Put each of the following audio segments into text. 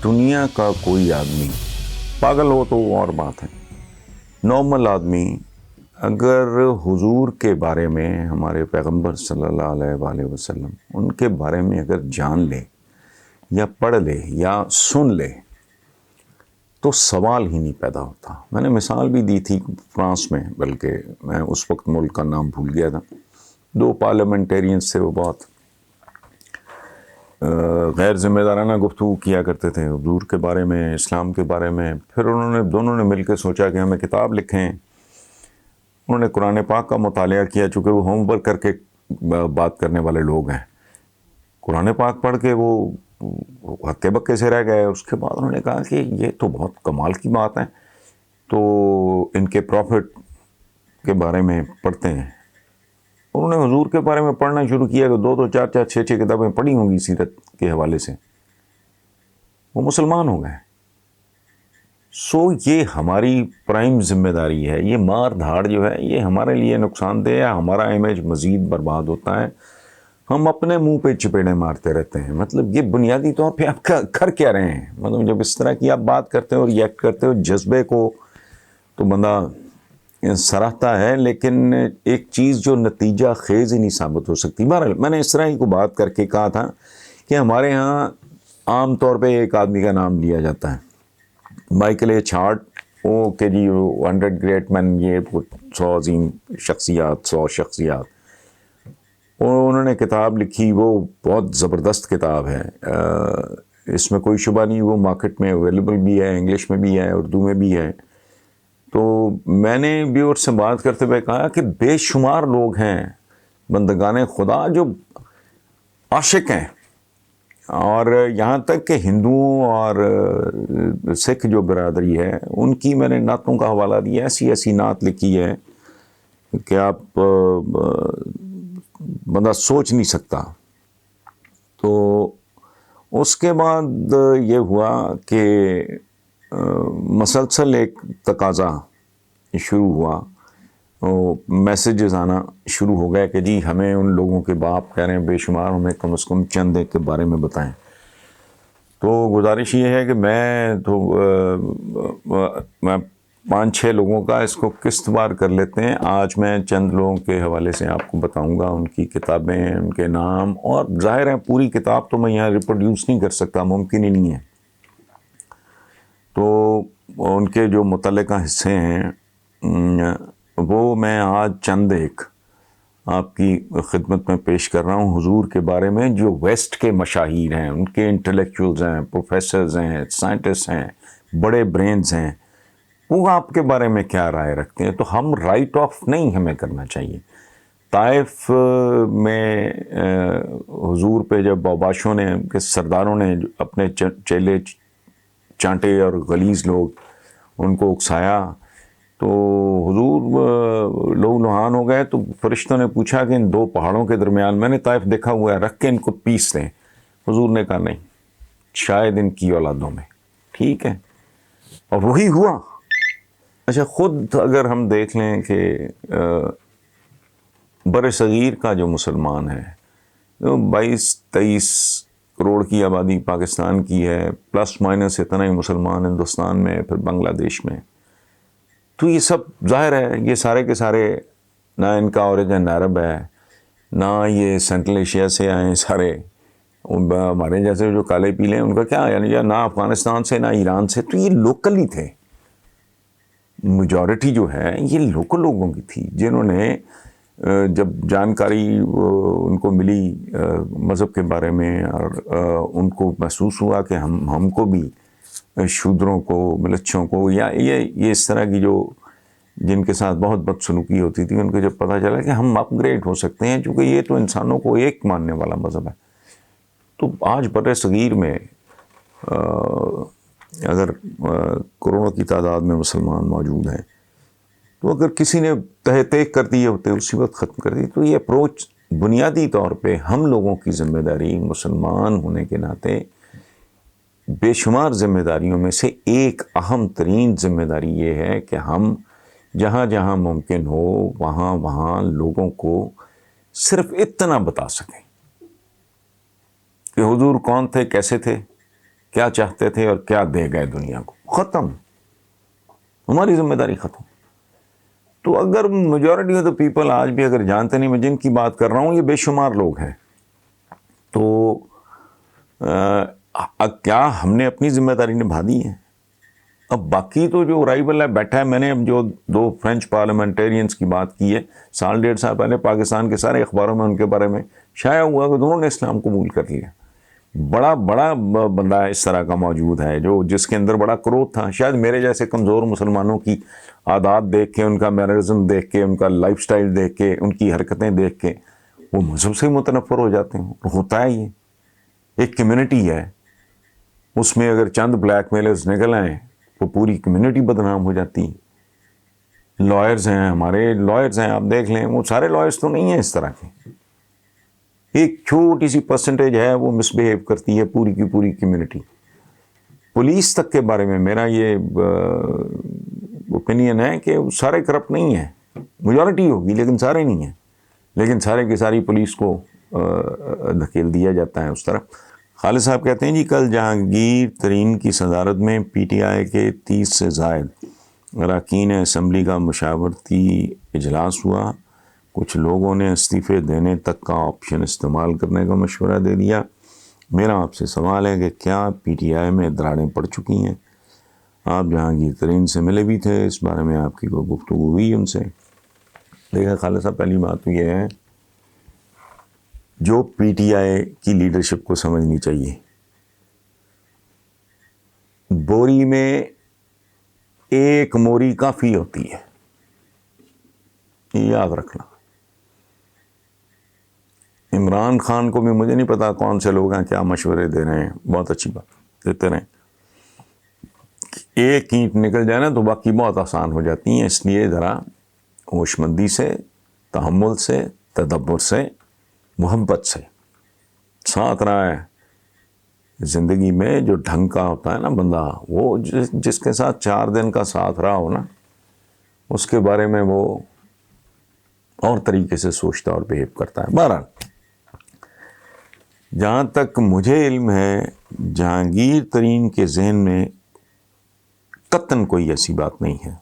دنیا کا کوئی آدمی پاگل ہو تو اور بات ہے، نارمل آدمی اگر حضور کے بارے میں، ہمارے پیغمبر صلی اللہ علیہ وآلہ وسلم، ان کے بارے میں اگر جان لے یا پڑھ لے یا سن لے تو سوال ہی نہیں پیدا ہوتا۔ میں نے مثال بھی دی تھی فرانس میں، بلکہ میں اس وقت ملک کا نام بھول گیا تھا۔ 2 پارلیمنٹیرینز تھے، وہ بہت غیر ذمہ دارانہ گفتگو کیا کرتے تھے حضور کے بارے میں، اسلام کے بارے میں۔ پھر دونوں نے مل کے سوچا کہ ہمیں کتاب لکھیں۔ انہوں نے قرآن پاک کا مطالعہ کیا، چونکہ وہ ہوم ورک کر کے بات کرنے والے لوگ ہیں۔ قرآن پاک پڑھ کے وہ ہکے بکے سے رہ گئے۔ اس کے بعد انہوں نے کہا کہ یہ تو بہت کمال کی بات ہے، تو ان کے پروفٹ کے بارے میں پڑھتے ہیں۔ انہوں نے حضور کے بارے میں پڑھنا شروع کیا کہ 2 4 6 کتابیں پڑھی ہوں گی سیرت کے حوالے سے۔ وہ مسلمان ہو گئے۔ یہ ہماری پرائم ذمہ داری ہے۔ یہ مار دھاڑ جو ہے یہ ہمارے لیے نقصان دہ ہے، ہمارا امیج مزید برباد ہوتا ہے۔ ہم اپنے منہ پہ چپیڑے مارتے رہتے ہیں۔ مطلب یہ بنیادی طور پہ آپ کر کیا رہے ہیں؟ مطلب جب اس طرح کی آپ بات کرتے ہو، ریئیکٹ کرتے ہو جذبے کو، تو بندہ سراہتا ہے، لیکن ایک چیز جو نتیجہ خیز ہی نہیں ثابت ہو سکتی۔ بہرحال میں نے اس طرح ہی کو بات کر کے کہا تھا کہ ہمارے ہاں عام طور پہ ایک آدمی کا نام لیا جاتا ہے، مائیکل ایچ ہارٹ، وہ کہ جی 100 گریٹ مین، یہ 100 عظیم شخصیات، 100 شخصیات۔ انہوں نے کتاب لکھی، وہ بہت زبردست کتاب ہے، اس میں کوئی شبہ نہیں، وہ مارکیٹ میں اویلیبل بھی ہے، انگلش میں بھی ہے، اردو میں بھی ہے۔ تو میں نے ویور سے بات کرتے ہوئے کہا کہ بے شمار لوگ ہیں بندگان خدا جو عاشق ہیں، اور یہاں تک کہ ہندوؤں اور سکھ جو برادری ہے ان کی میں نے نعتوں کا حوالہ دیا۔ ایسی ایسی نعت لکھی ہے کہ آپ بندہ سوچ نہیں سکتا۔ تو اس کے بعد یہ ہوا کہ مسلسل ایک تقاضا شروع ہوا، میسیجز آنا شروع ہو گئے کہ جی ہمیں ان لوگوں کے باپ کہہ رہے ہیں بے شمار، ہمیں کم از کم چند ایک کے بارے میں بتائیں۔ تو گزارش یہ ہے کہ میں 5-6 لوگوں کا اس کو قسط وار کر لیتے ہیں۔ آج میں چند لوگوں کے حوالے سے آپ کو بتاؤں گا، ان کی کتابیں، ان کے نام، اور ظاہر ہے پوری کتاب تو میں یہاں ریپروڈیوس نہیں کر سکتا، ممکن ہی نہیں ہے۔ تو ان کے جو متعلقہ حصے ہیں وہ میں آج چند ایک آپ کی خدمت میں پیش کر رہا ہوں حضور کے بارے میں، جو ویسٹ کے مشاہیر ہیں، ان کے انٹلیکچوئلز ہیں، پروفیسرز ہیں، سائنٹسٹ ہیں، بڑے برینز ہیں، وہ آپ کے بارے میں کیا رائے رکھتے ہیں۔ تو ہم رائٹ آف نہیں ہمیں کرنا چاہیے۔ طائف میں حضور پہ جب اوباشوں نے، کہ سرداروں نے اپنے چیلے چانٹے اور غلیظ لوگ ان کو اکسایا، تو حضور لہو لہان ہو گئے۔ تو فرشتوں نے پوچھا کہ ان 2 پہاڑوں کے درمیان، میں نے طائف دیکھا ہوا ہے، رکھ کے ان کو پیس دیں۔ حضور نے کہا نہیں، شاید ان کی اولادوں میں۔ ٹھیک ہے، اور وہی ہوا۔ اچھا، خود اگر ہم دیکھ لیں کہ بر صغیر کا جو مسلمان ہے، 22-23 کروڑ کی آبادی پاکستان کی ہے، پلس مائنس اتنا ہی مسلمان ہندوستان میں، پھر بنگلہ دیش میں۔ تو یہ سب ظاہر ہے یہ سارے کے سارے، نہ ان کا اوریجن عرب ہے، نہ یہ سینٹرل ایشیا سے آئے سارے، ہمارے جیسے جو کالے پیلے ہیں ان کا کیا، یعنی نہ افغانستان سے نہ ایران سے، تو یہ لوکل ہی تھے۔ میجورٹی جو ہے یہ لوکل لوگوں کی تھی، جنہوں نے جب جانکاری ان کو ملی مذہب کے بارے میں، اور ان کو محسوس ہوا کہ ہم کو بھی، شودروں کو، ملچھوں کو، یا یہ اس طرح کی جو جن کے ساتھ بہت بدسلوکی ہوتی تھی، ان کو جب پتہ چلا کہ ہم اپ گریڈ ہو سکتے ہیں، چونکہ یہ تو انسانوں کو ایک ماننے والا مذہب ہے۔ تو آج بر صغیر میں اگر کروڑوں کی تعداد میں مسلمان موجود ہیں، تو اگر کسی نے تہہ کر دیے ہوتے اسی وقت ختم کر دی۔ تو یہ اپروچ بنیادی طور پہ ہم لوگوں کی ذمہ داری، مسلمان ہونے کے ناطے بے شمار ذمہ داریوں میں سے ایک اہم ترین ذمہ داری یہ ہے کہ ہم جہاں جہاں ممکن ہو وہاں لوگوں کو صرف اتنا بتا سکیں کہ حضور کون تھے، کیسے تھے، کیا چاہتے تھے اور کیا دے گئے دنیا کو. ختم. ہماری ذمہ داری ختم. تو اگر میجورٹی آف دا پیپل آج بھی اگر جانتے نہیں، میں جن کی بات کر رہا ہوں یہ بے شمار لوگ ہیں، تو کیا ہم نے اپنی ذمہ داری نبھا دی ہے؟ اب باقی تو جو رائیول ہے بیٹھا ہے، میں نے اب جو 2 فرینچ پارلیمنٹیرینز کی بات کی ہے، 1.5 سال پہلے پاکستان کے سارے اخباروں میں ان کے بارے میں شائع ہوا کہ دونوں نے اسلام قبول کر لیا. بڑا بندہ اس طرح کا موجود ہے جو جس کے اندر بڑا کرودھ تھا. شاید میرے جیسے کمزور مسلمانوں کی عادات دیکھ کے، ان کا مینرزم دیکھ کے، ان کا لائف سٹائل دیکھ کے، ان کی حرکتیں دیکھ کے وہ مذہب سے متنفر ہو جاتے ہیں. ہوتا ہے یہ ایک کمیونٹی ہے، اس میں اگر چند بلیک میلرز نکل آئیں وہ پوری کمیونٹی بدنام ہو جاتی. لائرز ہیں، ہمارے لائرز ہیں، آپ دیکھ لیں، وہ سارے لائرز تو نہیں ہیں اس طرح کے. ایک چھوٹی سی پرسنٹیج ہے وہ مس بیہیو کرتی ہے پوری کی پوری کمیونٹی. پولیس تک کے بارے میں میرا یہ اوپینین ہے کہ سارے کرپٹ نہیں ہیں. میجورٹی ہوگی لیکن سارے نہیں ہیں. لیکن سارے کی ساری پولیس کو دھکیل دیا جاتا ہے اس طرف. خالد صاحب کہتے ہیں جی کل جہانگیر ترین کی صدارت میں پی ٹی آئی کے 30 سے زائد اراکین اسمبلی کا مشاورتی اجلاس ہوا. کچھ لوگوں نے استعفے دینے تک کا آپشن استعمال کرنے کا مشورہ دے دیا. میرا آپ سے سوال ہے کہ کیا پی ٹی آئی میں دراڑیں پڑ چکی ہیں؟ آپ جہانگیر ترین سے ملے بھی تھے، اس بارے میں آپ کی کوئی گفتگو ہوئی ان سے؟ دیکھیں خالد صاحب، پہلی بات تو یہ ہے جو پی ٹی آئی کی لیڈرشپ کو سمجھنی چاہیے، بوری میں ایک موری کافی ہوتی ہے، یہ یاد رکھنا. عمران خان کو بھی مجھے نہیں پتا کون سے لوگ ہیں کیا مشورے دے رہے ہیں، بہت اچھی بات دیتے رہیں. ایک اینٹ نکل جائے نا تو باقی بہت آسان ہو جاتی ہیں. اس لیے ذرا ہوش مندی سے، تحمل سے، تدبر سے، محبت سے ساتھ رہا ہے. زندگی میں جو ڈھنگ کا ہوتا ہے نا بندہ، وہ جس کے ساتھ 4 دن کا ساتھ رہا ہو نا، اس کے بارے میں وہ اور طریقے سے سوچتا اور بیہیو کرتا ہے. بہرحال جہاں تک مجھے علم ہے جہانگیر ترین کے ذہن میں قطعاً کوئی ایسی بات نہیں ہے،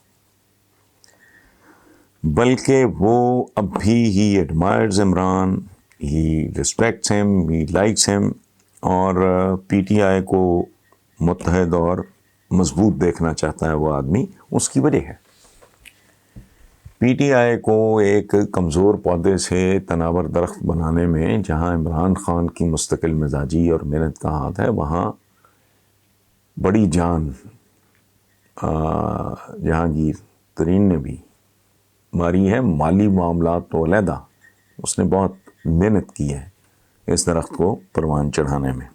بلکہ وہ اب بھی he admires Imran, he respects him, he likes him, اور پی ٹی آئی کو متحد اور مضبوط دیکھنا چاہتا ہے وہ آدمی. اس کی وجہ ہے پی ٹی آئی کو ایک کمزور پودے سے تناور درخت بنانے میں جہاں عمران خان کی مستقل مزاجی اور محنت کا ہاتھ ہے، وہاں بڑی جان جہانگیر ترین نے بھی ماری ہے. مالی معاملات تو علیحدہ، اس نے بہت محنت کی ہے اس درخت کو پروان چڑھانے میں.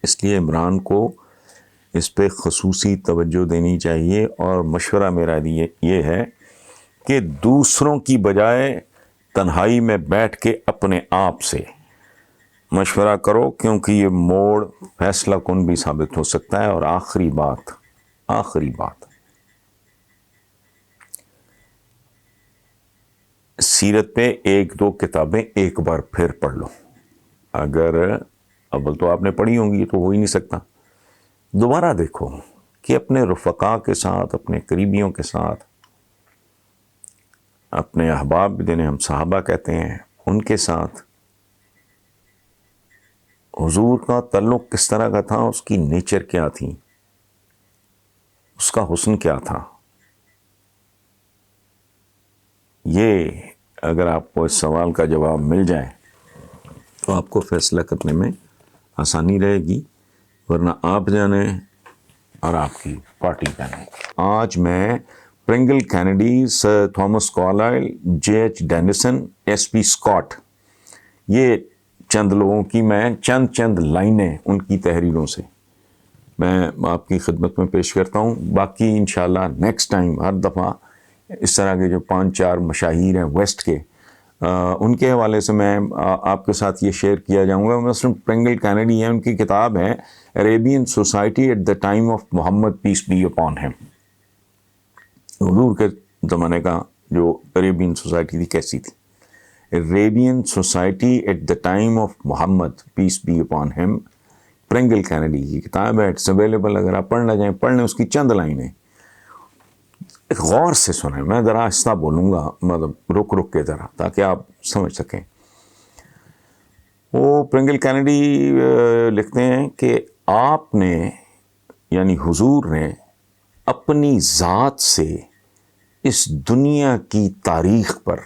اس لیے عمران کو اس پہ خصوصی توجہ دینی چاہیے. اور مشورہ میرا یہ ہے کہ دوسروں کی بجائے تنہائی میں بیٹھ کے اپنے آپ سے مشورہ کرو، کیونکہ یہ موڑ فیصلہ کن بھی ثابت ہو سکتا ہے. اور آخری بات سیرت پہ 1-2 کتابیں ایک بار پھر پڑھ لو. اگر اول تو آپ نے پڑھی ہوں گی تو ہو ہی نہیں سکتا، دوبارہ دیکھو کہ اپنے رفقا کے ساتھ، اپنے قریبیوں کے ساتھ، اپنے احباب جنہیں ہم صحابہ کہتے ہیں، ان کے ساتھ حضور کا تعلق کس طرح کا تھا، اس کی نیچر کیا تھی، اس کا حسن کیا تھا. یہ اگر آپ کو اس سوال کا جواب مل جائے تو آپ کو فیصلہ کرنے میں آسانی رہے گی. ورنہ آپ جانے اور آپ کی پارٹی جانے. آج میں Pringle Kennedy, sir Thomas Carlyle, J H Denison, S P Scott, یہ چند لوگوں کی میں چند لائنیں ان کی تحریروں سے میں آپ کی خدمت میں پیش کرتا ہوں. باقی انشاءاللہ نیکسٹ ٹائم ہر دفعہ اس طرح کے جو 5-4 مشاہیر ہیں ویسٹ کے، ان کے حوالے سے میں آپ کے ساتھ یہ شیئر کیا جاؤں گا. مثلاً پرنگل کینیڈی ہے، ان کی کتاب ہے Arabian society at the time of Muhammad peace be upon him. حضور کے زمانے کا جو عربین سوسائٹی تھی کیسی تھی. Arabian society at the time of Muhammad peace be upon him, Pringle Kennedy کی کتاب ہے، اٹس اویلیبل، اگر آپ پڑھنا چاہیں پڑھ لیں، اس کی چند لائنیں غور سے سنیں. میں ذرا آہستہ بولوں گا، مطلب رک رک کے ذرا، تاکہ آپ سمجھ سکیں. وہ پرنگل کینیڈی لکھتے ہیں کہ آپ نے، یعنی حضور نے، اپنی ذات سے اس دنیا کی تاریخ پر،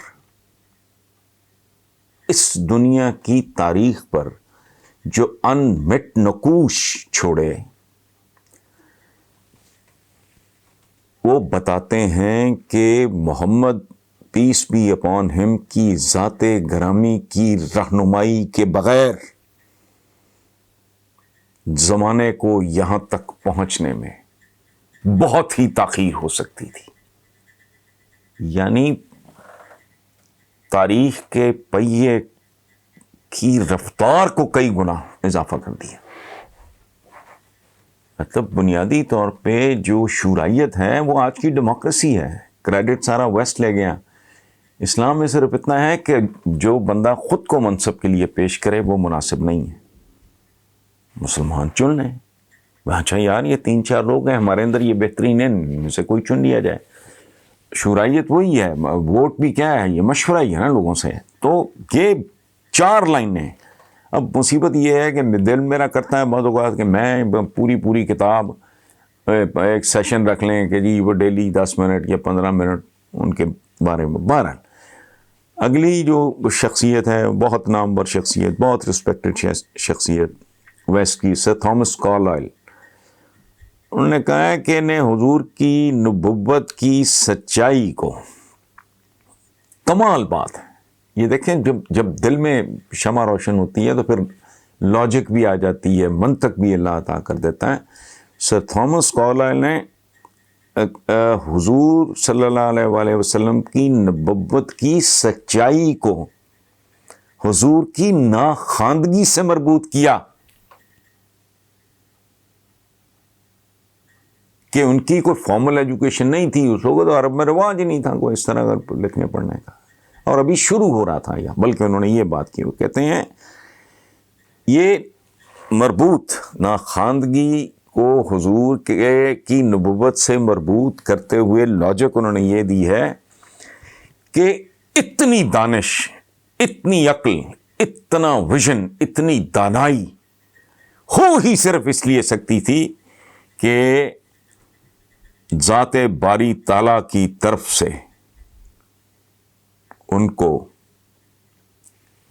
اس دنیا کی تاریخ پر جو انمٹ نقوش چھوڑے، وہ بتاتے ہیں کہ محمد پیس بی اپون ہم کی ذات گرامی کی رہنمائی کے بغیر زمانے کو یہاں تک پہنچنے میں بہت ہی تاخیر ہو سکتی تھی. یعنی تاریخ کے پہیے کی رفتار کو کئی گنا اضافہ کر دیا. مطلب بنیادی طور پہ جو شورائیت ہے وہ آج کی ڈیموکریسی ہے. کریڈٹ سارا ویسٹ لے گیا. اسلام میں صرف اتنا ہے کہ جو بندہ خود کو منصب کے لیے پیش کرے وہ مناسب نہیں ہے. مسلمان چن لیں. اچھا یار یہ 3-4 لوگ ہیں ہمارے اندر، یہ بہترین ہے، ان میں سے کوئی چن لیا جائے. شورائیت وہی ہے. ووٹ بھی کیا ہے؟ یہ مشورہ ہی ہے نا لوگوں سے. تو یہ 4 لائنیں. اب مصیبت یہ ہے کہ دل میرا کرتا ہے بعض اوقات کہ میں پوری کتاب ایک سیشن رکھ لیں کہ جی وہ ڈیلی 10 منٹ یا 15 منٹ ان کے بارے میں. بہرحال اگلی جو شخصیت ہے، بہت نامور شخصیت، بہت رسپیکٹڈ شخصیت ویسٹ کی، سر تھامس کارلائل. انہوں نے کہا ہے کہ نے حضور کی نبوت کی سچائی کو، کمال بات ہے یہ. دیکھیں جب دل میں شمع روشن ہوتی ہے تو پھر لاجک بھی آ جاتی ہے، منطق بھی اللہ عطا کر دیتا ہے. سر تھامس کارلائل نے حضور صلی اللہ علیہ وآلہ وسلم کی نبوت کی سچائی کو حضور کی ناخواندگی سے مربوط کیا کہ ان کی کوئی فارمل ایجوکیشن نہیں تھی اس وقت، اور عرب میں رواج ہی نہیں تھا کوئی اس طرح لکھنے پڑھنے کا، اور ابھی شروع ہو رہا تھا. یا بلکہ انہوں نے یہ بات کی، وہ کہتے ہیں یہ مربوط ناخواندگی کو حضور کی نبوت سے مربوط کرتے ہوئے لاجک انہوں نے یہ دی ہے کہ اتنی دانش، اتنی عقل، اتنا ویژن، اتنی دانائی ہو ہی صرف اس لیے سکتی تھی کہ ذات باری تعالیٰ کی طرف سے ان کو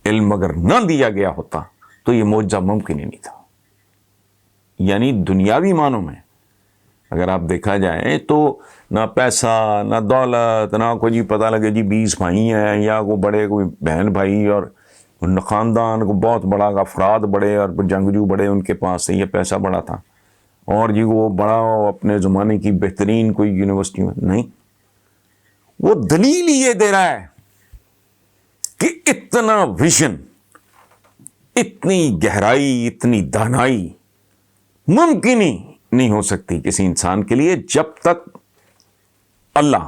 علم اگر نہ دیا گیا ہوتا تو یہ معجزہ ممکن ہی نہیں تھا. یعنی دنیاوی معنوں میں اگر آپ دیکھا جائے تو نہ پیسہ، نہ دولت، نہ کوئی جی پتہ لگے جی 20 بھائی ہیں یا کوئی بڑے کوئی بہن بھائی اور خاندان کو بہت بڑا افراد بڑے اور جنگجو بڑے ان کے پاس سے یہ پیسہ بڑا تھا، اور جی وہ بڑا اپنے زمانے کی بہترین کوئی یونیورسٹی میں نہیں. وہ دلیل یہ دے رہا ہے کہ اتنا ویژن، اتنی گہرائی، اتنی دانائی ممکن ہی نہیں ہو سکتی کسی انسان کے لیے جب تک اللہ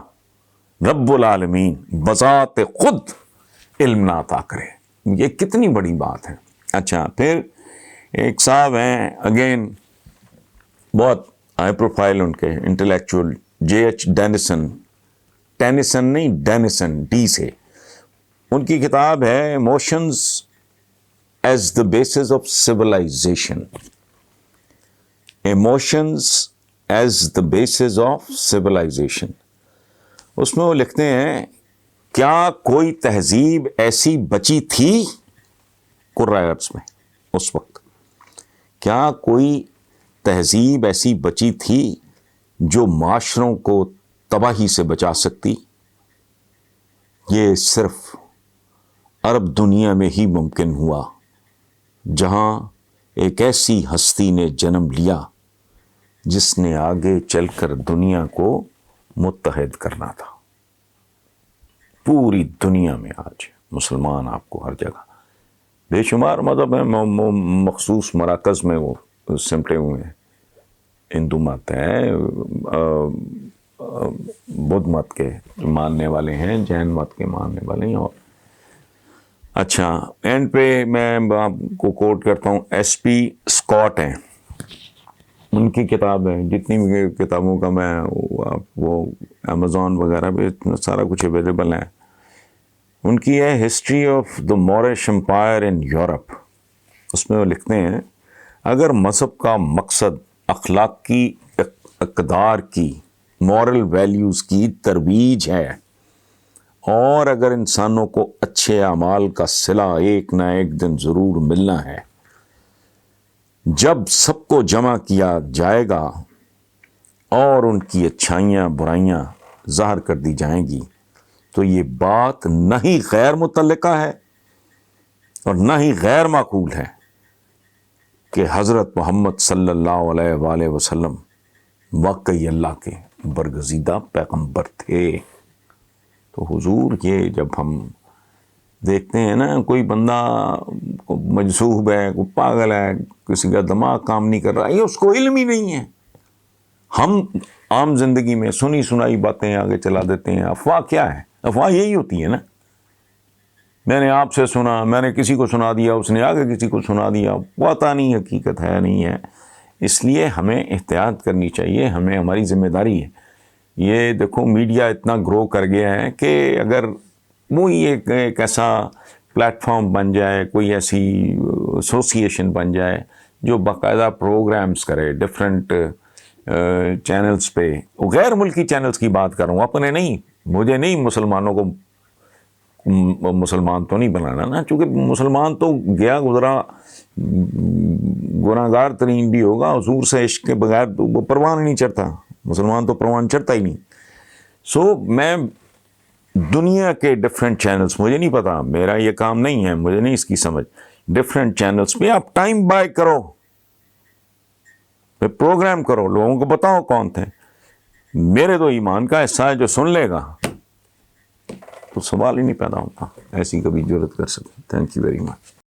رب العالمین بذات خود علم نہ عطا کرے. یہ کتنی بڑی بات ہے. اچھا پھر ایک صاحب ہیں اگین بہت ہائی پروفائل ان کے انٹلیکچوئل، J.H. ڈینیسن. ٹینیسن نہیں، ڈینیسن، ڈی سے. ان کی کتاب ہے emotions as the basis of civilisation. Emotions as the basis of civilisation. اس میں وہ لکھتے ہیں کیا کوئی تہذیب ایسی بچی تھی قرۂ ارض میں اس وقت؟ کیا کوئی تہذیب ایسی بچی تھی جو معاشروں کو تباہی سے بچا سکتی؟ یہ صرف عرب دنیا میں ہی ممکن ہوا جہاں ایک ایسی ہستی نے جنم لیا جس نے آگے چل کر دنیا کو متحد کرنا تھا. پوری دنیا میں آج مسلمان آپ کو ہر جگہ بے شمار مذہب ہیں، مخصوص مراکز میں وہ سمٹے ہوئے ہیں. ہندو مت ہے، بدھ مت کے ماننے والے ہیں، جین مت کے ماننے والے ہیں، اور اچھا اینڈ پہ میں آپ کو کوٹ کرتا ہوں، ایس پی اسکاٹ ہیں، ان کی کتاب ہے، جتنی بھی کتابوں کا میں وہ امیزون وغیرہ پہ سارا کچھ اویلیبل ہے، ان کی ہے history of the Moorish empire in Europe. اس میں وہ لکھتے ہیں اگر مذہب کا مقصد اخلاقی اقدار کی، مورل ویلیوز کی ترویج ہے، اور اگر انسانوں کو اچھے اعمال کا صلہ ایک نہ ایک دن ضرور ملنا ہے، جب سب کو جمع کیا جائے گا اور ان کی اچھائیاں برائیاں ظاہر کر دی جائیں گی، تو یہ بات نہ ہی غیر متعلقہ ہے اور نہ ہی غیر معقول ہے کہ حضرت محمد صلی اللہ علیہ وآلہ وسلم واقعی اللہ کے برگزیدہ پیغمبر تھے. تو حضور یہ جب ہم دیکھتے ہیں نا کوئی بندہ مجذوب ہے، کوئی پاگل ہے، کسی کا دماغ کام نہیں کر رہا، یہ اس کو علم ہی نہیں ہے. ہم عام زندگی میں سنی سنائی باتیں آگے چلا دیتے ہیں. افواہ کیا ہے؟ افواہ یہی ہوتی ہے نا، میں نے آپ سے سنا، میں نے کسی کو سنا دیا، اس نے آگے کسی کو سنا دیا، پتہ نہیں حقیقت ہے نہیں ہے. اس لیے ہمیں احتیاط کرنی چاہیے، ہمیں ہماری ذمہ داری ہے. یہ دیکھو میڈیا اتنا گرو کر گیا ہے کہ اگر وہی ایک ایسا پلیٹ فارم بن جائے، کوئی ایسی ایسوسیشن بن جائے جو باقاعدہ پروگرامز کرے ڈفرینٹ چینلز پہ، غیر ملکی چینلز کی بات کر رہا ہوں، اپنے نہیں، مجھے نہیں مسلمانوں کو مسلمان تو نہیں بنانا نا، چونکہ مسلمان تو گیا گزرا گناہ گار ترین بھی ہوگا، حضور سے عشق کے بغیر وہ پروان نہیں چڑھتا، مسلمان تو پروان چڑھتا ہی نہیں. سو میں دنیا کے ڈفرینٹ چینلز، مجھے نہیں پتا، میرا یہ کام نہیں ہے، مجھے نہیں اس کی سمجھ، ڈفرینٹ چینلز پہ آپ ٹائم بائی کرو، پروگرام کرو، لوگوں کو بتاؤ کون تھے. میرے تو ایمان کا حصہ ہے، جو سن لے گا تو سوال ہی نہیں پیدا ہوتا ایسی کبھی جرت کر سکے. Thank you very much.